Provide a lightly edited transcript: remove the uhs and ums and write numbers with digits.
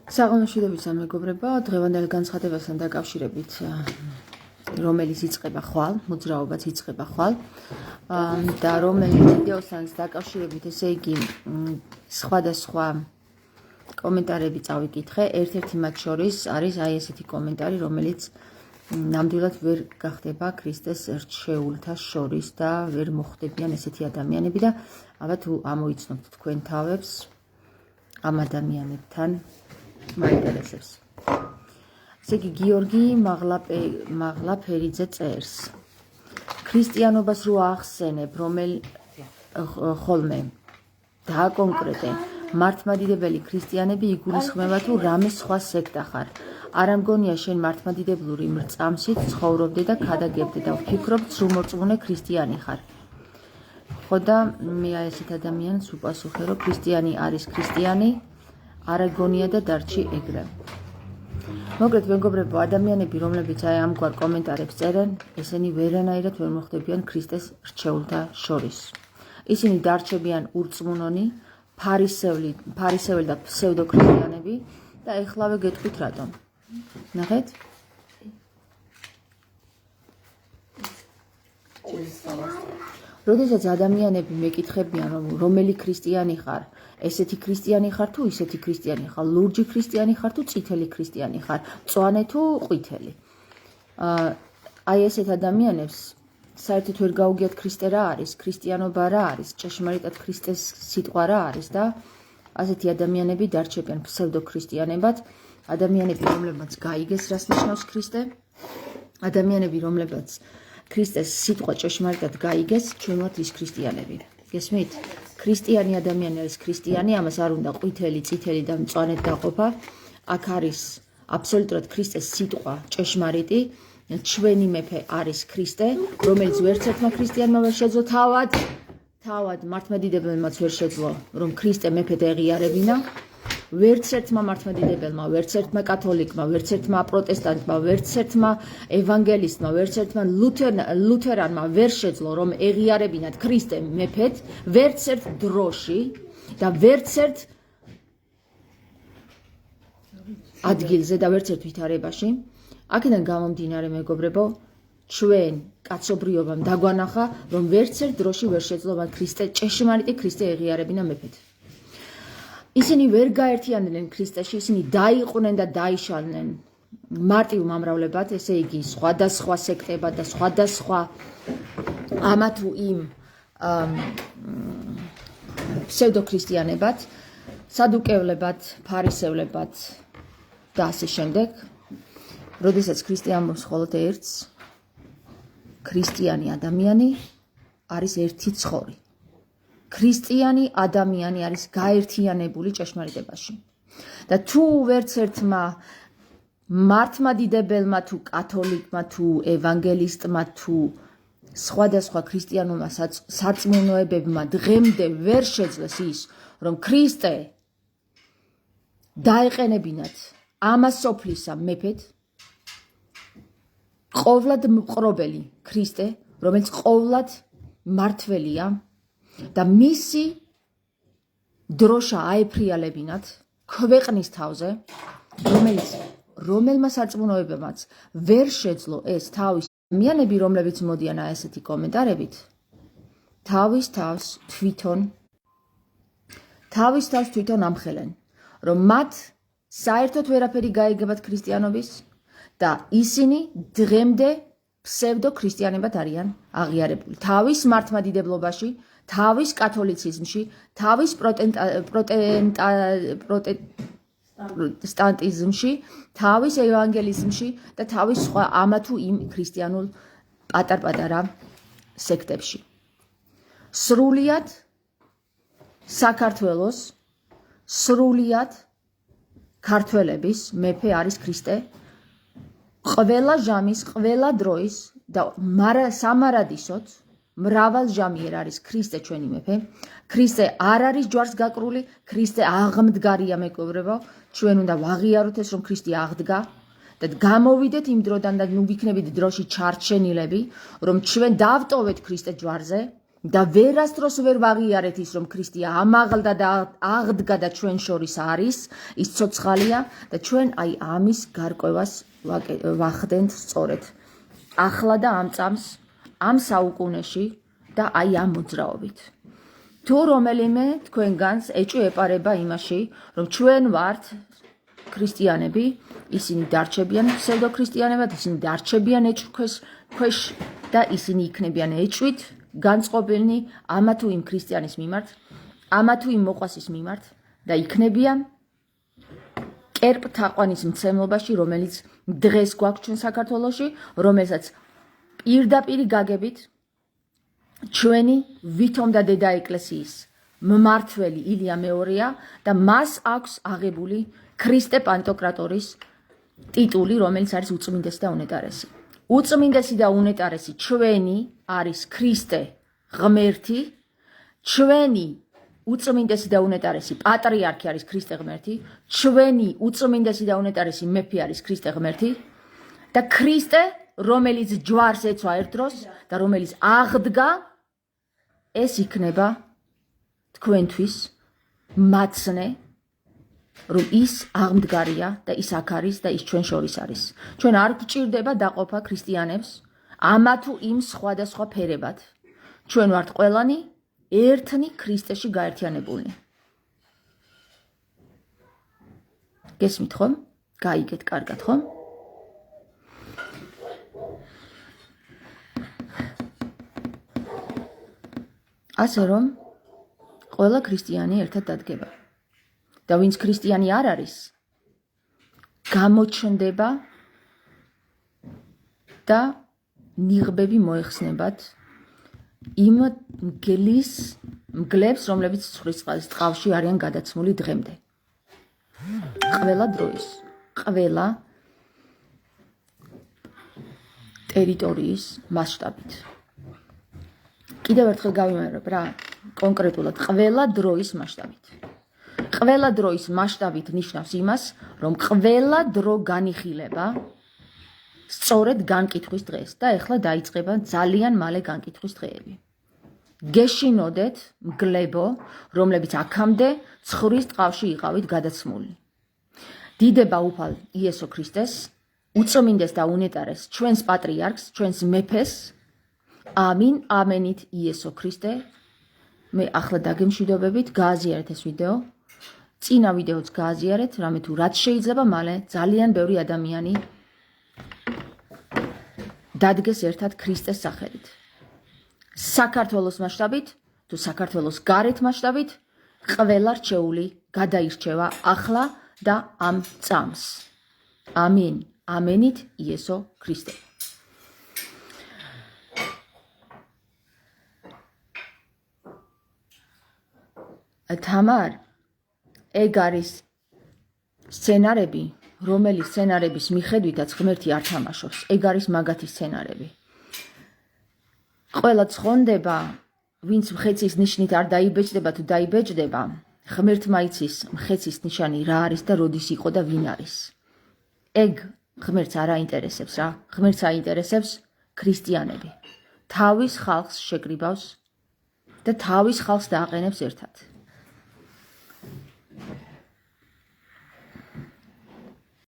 საღამოშვიდობით სამეგობრებო, დღევანდელ განცხადებასთან დაკავშირებით, რომელიც იწყება ხვალ, მოძრაობაც იწყება ხვალ და რომელიც ვიდეოსთან დაკავშირებით, ესე იგი, სხვადასხვა კომენტარები წავიკითხე. ერთ-ერთი მათ შორის არის აი ესეთი კომენტარი, რომელიც ნამდვილად ვერ გახდება ქრისტეს რჩეულთა შორის და ვერ მოხვდებიან ესეთი ადამიანები და ალბათ ამოიცნობთ თქვენ თავებს ამ ადამიანებთან მაინტერესებს. ესე იგი, გიორგი მაღლაფერიძე წერს. ქრისტიანობას რო ახსენებ, ხოლმე დააკონკრეტე, მართლმადიდებელი ქრისტიანები იგულისხმება თუ რამე სხვა სექტა ხარ. არ ამგონია შენ მართლმადიდებლური მრწამსით ცხოვრობდე და ქადაგებდე და ვფიქრობ სრულმორწმუნე ქრისტიანი ხარ. ხო და მე ესეთ ადამიანს უპასუხე, რომ ქრისტიანი არის ქრისტიანი, არ აგონია და დარჩი ეგრე. მოგეთ მეგობრებო, ადამიანები, რომლებიც აი ამგვარ კომენტარებს წერენ, ესენი ვერანაირად ვერ მოხვდებიან ქრისტეს რჩეულთა შორის. ისინი დარჩებიან ურწმუნონი, ფარისეველი და ფსევდოქრისტიანები და ეხლავე გეტყვით რატომ. ნახეთ? როდესაც ადამიანები მეკითხებიან, რომ რომელი ქრისტიანი ხარ, ესეთი ქრისტიანი ხარ თუ ისეთი ქრისტიანი ხარ, ლურჯი ქრისტიანი ხარ თუ წითელი ქრისტიანი ხარ, მწვანე თუ ყვითელი. აი ესეთ ადამიანებს საერთოდ ვერ გაუგიათ ქრისტე რა არის, ქრისტიანობა რა არის, ჭეშმარიტად ქრისტეს სიტყვა რა არის და ასეთი ადამიანები დარჩებიან ფსევდოქრისტიანებად, ადამიანები, რომლებმაც გაიგეს რას ნიშნავს ქრისტე, ადამიანები, რომლებმაც ქრისტეს სიტყვა ჭეშმარიტად გაიგეს, ჩვენ ვართ ის ქრისტიანები. გესმით? ქრისტიანი ადამიანი არის ქრისტიანი, ამას არ უნდა ყვითელი, წითელი და მწვანედ გაყოფა. აქ არის აბსოლუტურად ქრისტეს სიტყვა ჭეშმარიტი. ჩვენი მეფე არის ქრისტე, რომელიც ვერცერთმა ქრისტიანმა ვერ შეძლო თავად მართლმადიდებელმაც ვერ შეძლო, რომ ქრისტე მეფედ ეღიარებინა. ვერცერთმა მართლმადიდებელმა, ვერცერთმა კათოლიკმა, ვერცერთმა პროტესტანტმა, ვერცერთმა ევანგელისტმა, ვერცერთმა ლუთერანმა ვერ შეძლო, რომ ეღიარებინათ ქრისტე მეფედ, ვერცერთ დროში და ვერცერთ ადგილზე და ვერცერთ ვითარებაში. აქედან გამომდინარე, მეგობრებო, ჩვენ კაცობრიობამ დაგვანახა, რომ ვერცერთ დროში ვერ შეძლო მათ ქრისტე, ჭეშმარიტი ქრისტე ეღიარებინა მეფედ. ისინი ვერ გაერთიანდნენ ქრისტეში, ისინი დაიყვნენ და დაიშალნენ მარტივ მომრავლებად, ესე იგი, სხვადასხვა სექტებად და სხვადასხვა ამა თუ იმ ფსევდოქრისტიანებად, სადუკევლებად, ფარისევლებად და ასე შემდეგ. როდესაც ქრისტე ამბობს მხოლოდ ერთს, ქრისტიანი ადამიანი არის ერთი ცხორი. ქრისტიანი ადამიანი არის გაერთიანებული ჭეშმარიტებაში. და თუ ვერცერთმა მართლმადიდებელმა თუ კათოლიკმა თუ ევანგელისტმა თუ სხვადასხვა ქრისტიანულმა სარწმუნოებებმა დღემდე ვერ შეძლეს ის, რომ ქრისტე დაეყენებინათ ამას სოფლისა მეფედ, ყოვლად მყრობელი ქრისტე, რომელიც ყოვლად მართველია და მისი დროშა აეფრიალებინათ ქვეყნის თავზე, რომელმა სარწმუნოებამაც ვერ შეძლო ეს თავის ადამიანები, რომლებიც მოდიან ესეთი კომენტარებით, თავის თავს თვითონ ამხელენ, რომ მათ საერთოდ ვერაფერი გაიგებათ ქრისტიანობის და ისინი დღემდე ფსევდოქრისტიანებად არიან აღიარებული. თავის მართლმადიდებლობაში, თავის კათოლიციზმში, თავის პროტესტანტიზმში, თავის ევანგელიზმში და თავის სხვა ამა თუ იმ ქრისტიანულ პატარ-პატარა სექტებში. სრულიად საქართველოს, სრულიად ქართველების მეფე არის ქრისტე. ყველა ჟამის, ყველა დროის და სამარადისოდ მრავალ ჟამიერ არის ქრისტე ჩვენი მეფე. ქრისტე არ არის ჯვარს გაკრული, ქრისტე აღმდგარია, მეგობრებო. ჩვენ უნდა ვაღიაროთ ეს, რომ ქრისტე აღდგა და გამოვიდეთ იმ დროდან და ნუ ვიქნებით დროში ჩარჩენილები, რომ ჩვენ დავტოვეთ ქრისტე ჯვარზე და ვერასდროს ვერ ვაღიარეთ ის რომ ქრისტე ამაღლდა და აღდგა და ჩვენ შორის არის ის ცოცხალია და ჩვენ აი ამის გარკვევას ვახდენთ სწორედ ახლა და ამ წამს ამ საუკუნეში და აი ამ მოძრაობით თუ რომელიმე თქვენგანს ეჭვი ეპარება იმაში რომ ჩვენ ვართ ქრისტიანები ისინი დარჩებიან ფსევდოქრისტიანებად ისინი დარჩებიან ეჭვქვეშ და ისინი იქნებიან ეჭვით განწყობილნი ამა თუ იმ ქრისტიანის მიმართ ამა თუ იმ მოყვასის მიმართ და იქნებიან კერპ თაყვანის მცემლობაში რომელიც დღეს გვაქვს ჩვენ საქართველოში რომელსაც პირდაპირ გაგებით ჩვენი ვითომ და დედა ეკლესიის მმართველი ილია მეორეა და მას აქვს აღებული ქრისტე პანტოკრატორის ტიტული რომელიც არის უწმინდესი და უნეტარესი უწმინდესი და უნეტარესი ჩვენი არის ქრისტე ღმერთი ჩვენი უწმინდესი და უნეტარესი პატრიარქი არის ქრისტე ღმერთი ჩვენი უწმინდესი და უნეტარესი მეფე არის ქრისტე ღმერთი და ქრისტე რომელიც ჯვარს ეცვა ერთ დროს და რომელიც აღდგა ეს იქნება თქვენთვის მაცნე რომ ის აღმდგარია და ის აქ არის და ის ჩვენ შორის არის ჩვენ არ გვჭირდება დაყოფა ქრისტიანებს ამა თუ იმ სხვადასხვა ფერებად ჩვენ ვართ ყველანი ერთნი ქრისტეში გაერთიანებულნი გესმით ხომ გაიგეთ კარგად ხომ ასე რომ ყველა ქრისტიანი ერთად დადგება და ვინც ქრისტიანი არ არის გამოჩნდება და ნიღბები მოეხსნებათ იმ მგლებს რომლებიც ცხვრის წყალში არიან გადაცმული დღემდე ყველა დროის ყველა ტერიტორიის მასშტაბით კიდევ ერთხელ გავიმეორებ რა კონკრეტულად ყველა დროის მასშტაბით ყველა დროის მასშტაბით ნიშნავს იმას რომ ყველა დრო განიხილება სწორედ განკითხვის დღეს და ეხლა დაიწყება ძალიან მალე განკითხვის დღეები გეშინოდეთ მგლებო რომლებიც აქამდე ცხვრის ტყავში იყავით გადაცმული დიდება უფალ იესო ქრისტეს უწმინდეს და უნეტარეს ჩვენს პატრიარქს ჩვენს მეფეს ამინ ამენით იესო ქრისტე მე ახლა დაგემშვიდობებით გააზიარეთ ეს ვიდეო წინა ვიდეოც გააზიარეთ რამე თუ რაც შეიძლება მალე ძალიან ბევრი ადამიანი დადგეს ერთად ქრისტეს სახელით საქართველოს მასშტაბით თუ საქართველოს გარეთ მასშტაბით ყველა რჩეული გადაირჩევა ახლა და ამ წამს ამინ ამენით იესო ქრისტე თამარ ეგ არის სცენარები რომელი სცენარების მიხედვითაც ღმერთი არ თამაშობს ეგ არის მაგათი სცენარები ყველა ცხონდება ვინც მხეცის ნიშნით არ დაიბეჭდება თუ დაიბეჭდება ღმერთმა იცის მხეცის ნიშანი რა არის და როდის იყო და ვინ არის ეგ ღმერთს არ აინტერესებს რა ღმერთს აინტერესებს ქრისტიანები თავის ხალხს შეკრიბავს და თავის ხალხს დააყენებს ერთად